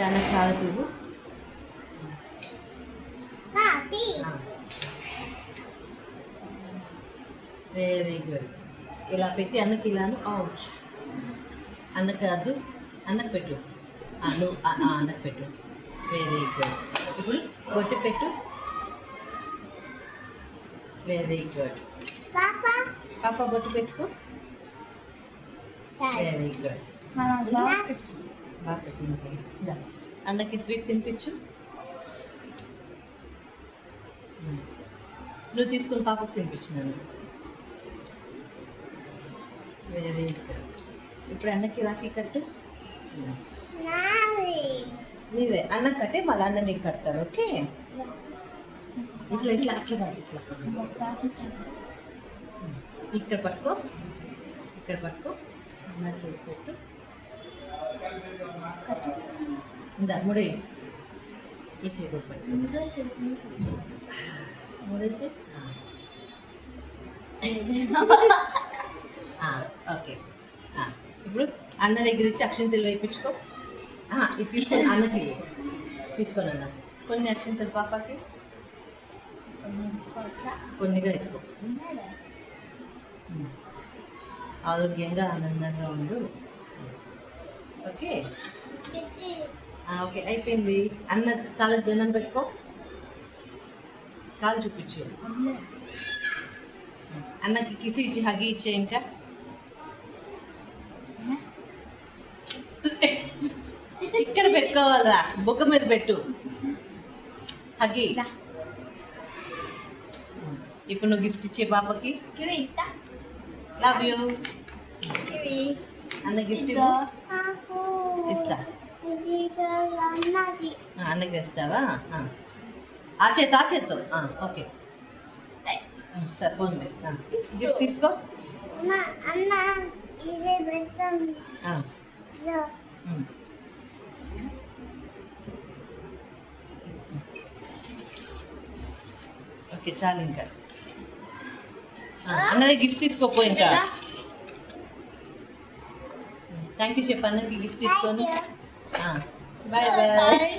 అన్నకు కాదు very good. ఇలా పెట్టి అన్నకి ఇలాను అవుట్. అన్నకు కాదు, అన్నకు పెట్టు. నువ్వు అన్నకు పెట్టు. Very good. ఇప్పుడు బొట్టు పెట్టు. Very good. పాప బొట్టు పెట్టుకో. Very good. బాగా పెట్టింది. అన్నకి స్వీట్ తినిపించు. నువ్వు తీసుకుని పాపకు తినిపించినాను. Very good. ఇప్పుడు అన్నకి రాఖీ కట్టు. నీదే అన్న కట్టే మళ్ళీ అన్న నీకు కడతాడు. ఓకే, ఇట్లా ఇట్లా అట్లా కాదు, ఇట్లా ఇక్కడ పట్టుకో, ఇక్కడ పట్టుకో. అన్న చేతి పెట్టు. ఇందా ముడే ఈ చేతి పట్టు. ముడేసి ఓకే. ఇప్పుడు అన్న దగ్గర ఇచ్చి అక్షంతలు వేయించుకో. ఇది తీసుకొని అన్నకి తీసుకొని అన్న కొన్ని అక్షంతలు పాపకి కొన్నిగా ఎత్తుకో. ఆరోగ్యంగా ఆనందంగా ఉండు. ఓకే ఓకే, అయిపోయింది. అన్న కాళ్ళకి దండం పెట్టుకో. కాలు చూపించు. అన్నకి కిసి ఇచ్చి హగి ఇచ్చే. ఇంకా ఇక్కడ పెట్టుకోవాలా, బొక్క మీద పెట్టు. హగి. ఇప్పుడు నువ్వు గిఫ్ట్ ఇచ్చే పాపకి. Love you. అన్న గిఫ్ట్ ఇస్తా. అన్నకి వేస్తావా? ఆ చేత్తో. ఓకే సరే, పోండి. గిఫ్ట్ తీసుకో. ఓకే చాలు. ఇంకా అన్నది గిఫ్ట్ తీసుకోపో. ఇంకా థ్యాంక్ యూ చెప్పు అన్నకి గిఫ్ట్ తీసుకొని. Bye bye.